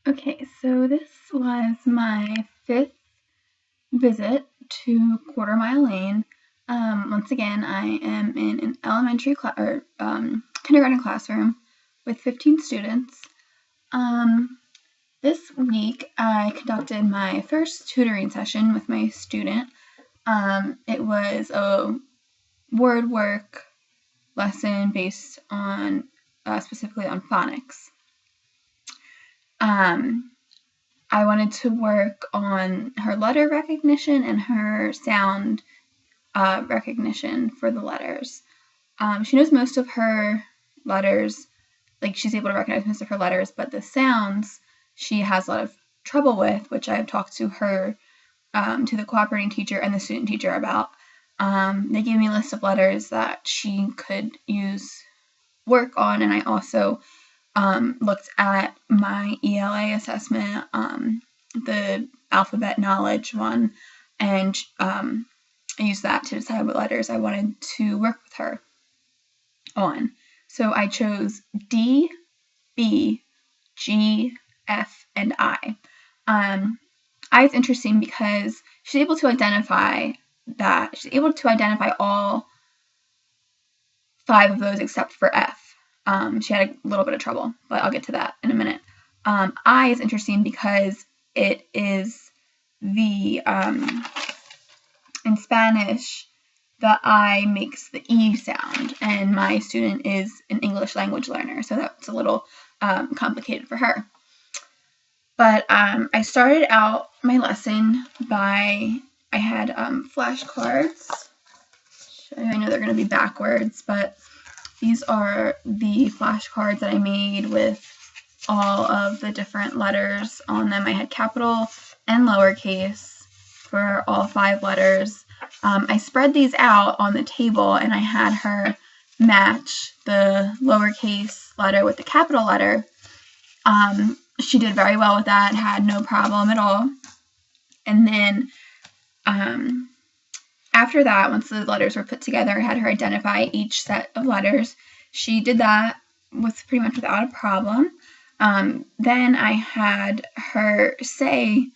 Okay, so this was my 5th visit to Quarter Mile Lane. Once again, I am in an kindergarten classroom with 15 students. This week I conducted my first tutoring session with my student. It was a word work lesson based on specifically on phonics. I wanted to work on her letter recognition and her sound recognition for the letters. She knows most of her letters, like she's able to recognize most of her letters, but the sounds she has a lot of trouble with, which I've talked to her, to the cooperating teacher and the student teacher about. They gave me a list of letters that she could use work on, and I also looked at my ELA assessment, the alphabet knowledge one, and I used that to decide what letters I wanted to work with her on. So I chose D, B, G, F, and I. I is interesting because she's able to identify all 5 of those except for F. She had a little bit of trouble, but I'll get to that in a minute. I is interesting because it is the, in Spanish, the I makes the E sound, and my student is an English language learner, so that's a little complicated for her. But I started out my lesson by, I had flashcards. I know they're going to be backwards, but these are the flashcards that I made with all of the different letters on them. I had capital and lowercase for all 5 letters. I spread these out on the table and I had her match the lowercase letter with the capital letter. She did very well with that, had no problem at all. And then after that, once the letters were put together, I had her identify each set of letters. She did that pretty much without a problem. Then I had her say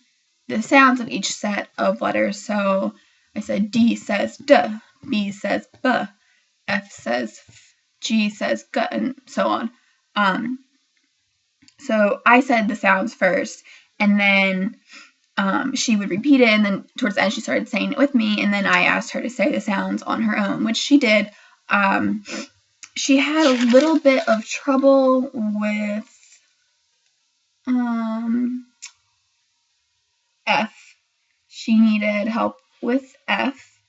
the sounds of each set of letters. So I said D says D, B says B, F says F, G says G, and so on. So I said the sounds first, and then she would repeat it, and then towards the end she started saying it with me, and then I asked her to say the sounds on her own, which she did. She had a little bit of trouble with F. She needed help with F.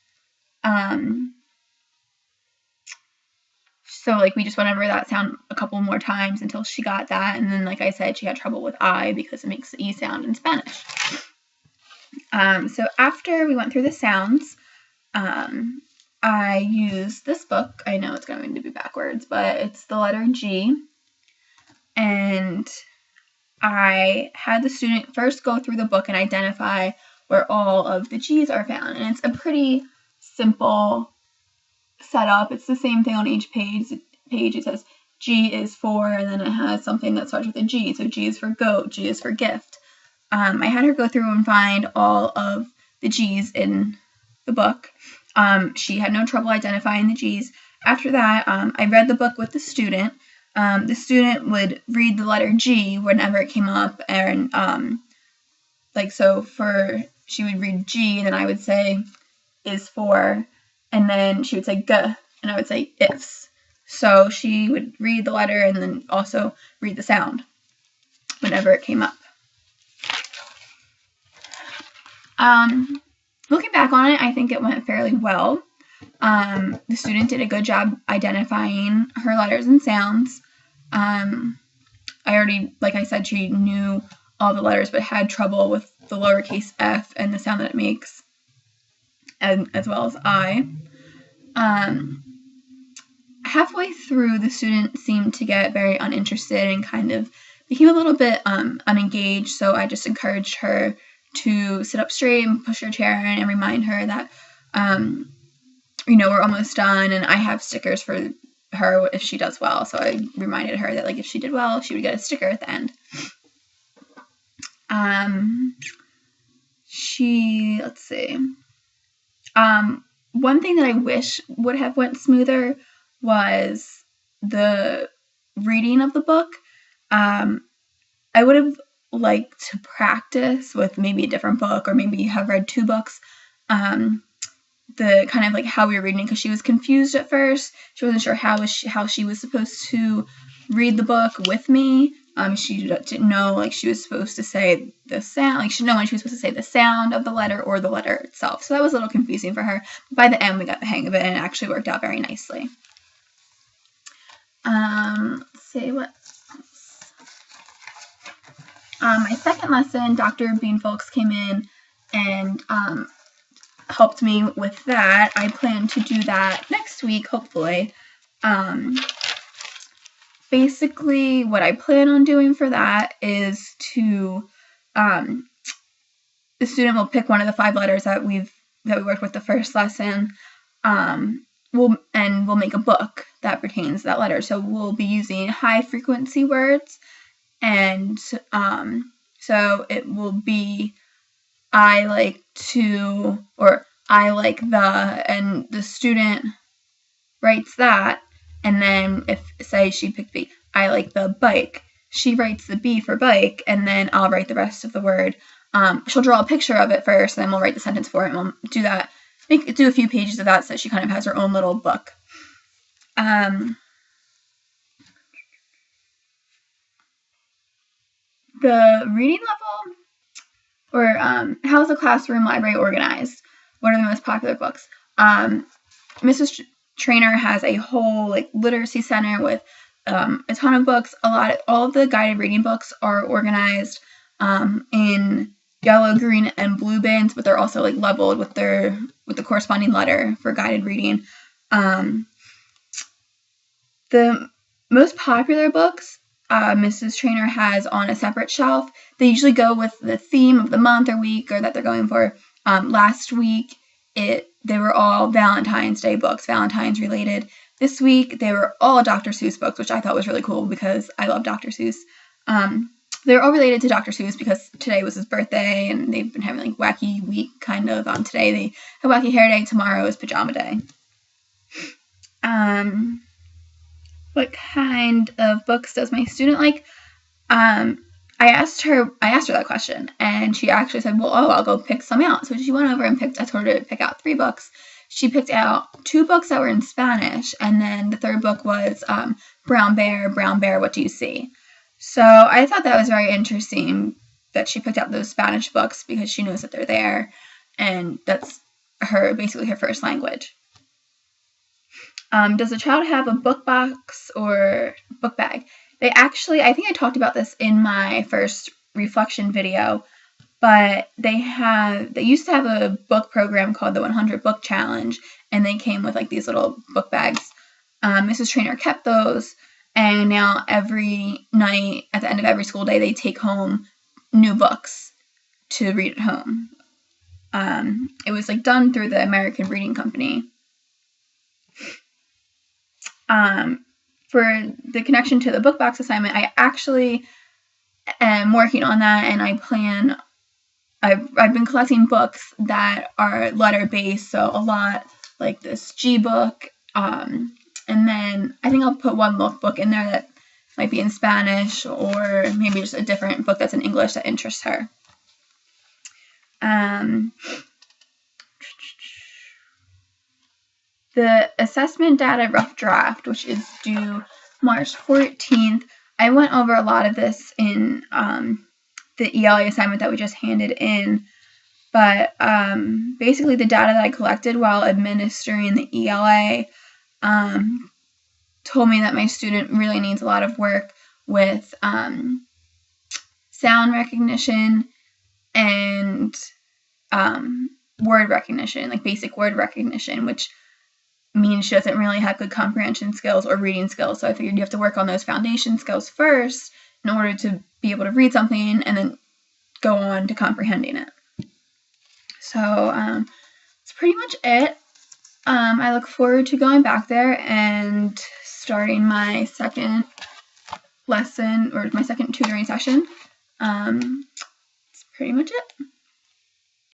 So like we just went over that sound a couple more times until she got that, and then like I said, she had trouble with I because it makes the E sound in Spanish. So after we went through the sounds, I used this book. I know it's going to be backwards, but it's the letter G. And I had the student first go through the book and identify where all of the G's are found. And it's a pretty simple setup. It's the same thing on each page. It says G is for, and then it has something that starts with a G. So G is for goat, G is for gift. I had her go through and find all of the G's in the book. She had no trouble identifying the G's. After that, I read the book with the student. The student would read the letter G whenever it came up, and she would read G, and then I would say is for, and then she would say G, and I would say ifs. So she would read the letter and then also read the sound whenever it came up. Looking back on it, I think it went fairly well. The student did a good job identifying her letters and sounds. Like I said, she knew all the letters but had trouble with the lowercase f and the sound that it makes, as well as I. Halfway through, the student seemed to get very uninterested and kind of became a little bit unengaged, so I just encouraged her to sit up straight and push her chair in and remind her that, we're almost done, and I have stickers for her if she does well. So I reminded her that, like, if she did well, she would get a sticker at the end. Let's see. One thing that I wish would have went smoother was the reading of the book. I would have liked to practice with maybe a different book, or maybe have read 2 books. The kind of like how we were reading, because she was confused at first. She wasn't sure how she was supposed to read the book with me. She didn't know, like, she was supposed to say the sound, like, she didn't know when she was supposed to say the sound of the letter or the letter itself. So that was a little confusing for her. But by the end, we got the hang of it, and it actually worked out very nicely. Let's see what else. My second lesson, Dr. Beanfolks came in and helped me with that. I plan to do that next week, hopefully. Basically, what I plan on doing for that is to, the student will pick one of the 5 letters that we worked with the first lesson. We'll make a book that pertains to that letter. So we'll be using high frequency words, and so it will be I like to, or I like the, and the student writes that. And then if, say, she picked B, I like the bike, she writes the B for bike, and then I'll write the rest of the word. She'll draw a picture of it first, and then we'll write the sentence for it, and we'll do that. Do a few pages of that so she kind of has her own little book. The reading level, or how's the classroom library organized? What are the most popular books? Mrs. Trainer has a whole like literacy center with a ton of books. All of the guided reading books are organized in yellow, green, and blue bins, but they're also like labeled with the corresponding letter for guided reading. The most popular books Mrs. Trainer has on a separate shelf. They usually go with the theme of the month or week or that they're going for. Last week they were all Valentine's Day books, Valentine's related. This week they were all Dr. Seuss books, which I thought was really cool because I love Dr. Seuss. They're all related to Dr. Seuss because today was his birthday, and they've been having like wacky week kind of. Today they have wacky hair day, tomorrow is pajama day. What kind of books does my student like? I asked her that question, and she actually said, well, I'll go pick some out. So she went over and I told her to pick out 3 books. She picked out 2 books that were in Spanish, and then the third book was Brown Bear, What Do You See? So I thought that was very interesting that she picked out those Spanish books because she knows that they're there, and that's basically her first language. Does the child have a book box or book bag? I think I talked about this in my first reflection video, but they used to have a book program called the 100 Book Challenge, and they came with like these little book bags. Mrs. Trainer kept those, and now every night at the end of every school day, they take home new books to read at home. It was like done through the American Reading Company. For the connection to the book box assignment, I actually am working on that, and I've been collecting books that are letter based, so a lot like this G book, and then I think I'll put one book in there that might be in Spanish, or maybe just a different book that's in English that interests her. The assessment data rough draft, which is due March 14th, I went over a lot of this in the ELA assignment that we just handed in, but basically the data that I collected while administering the ELA told me that my student really needs a lot of work with sound recognition and word recognition, like basic word recognition, which means she doesn't really have good comprehension skills or reading skills. So I figured you have to work on those foundation skills first in order to be able to read something and then go on to comprehending it. So that's pretty much it. I look forward to going back there and starting my second lesson, or my second tutoring session. pretty much it.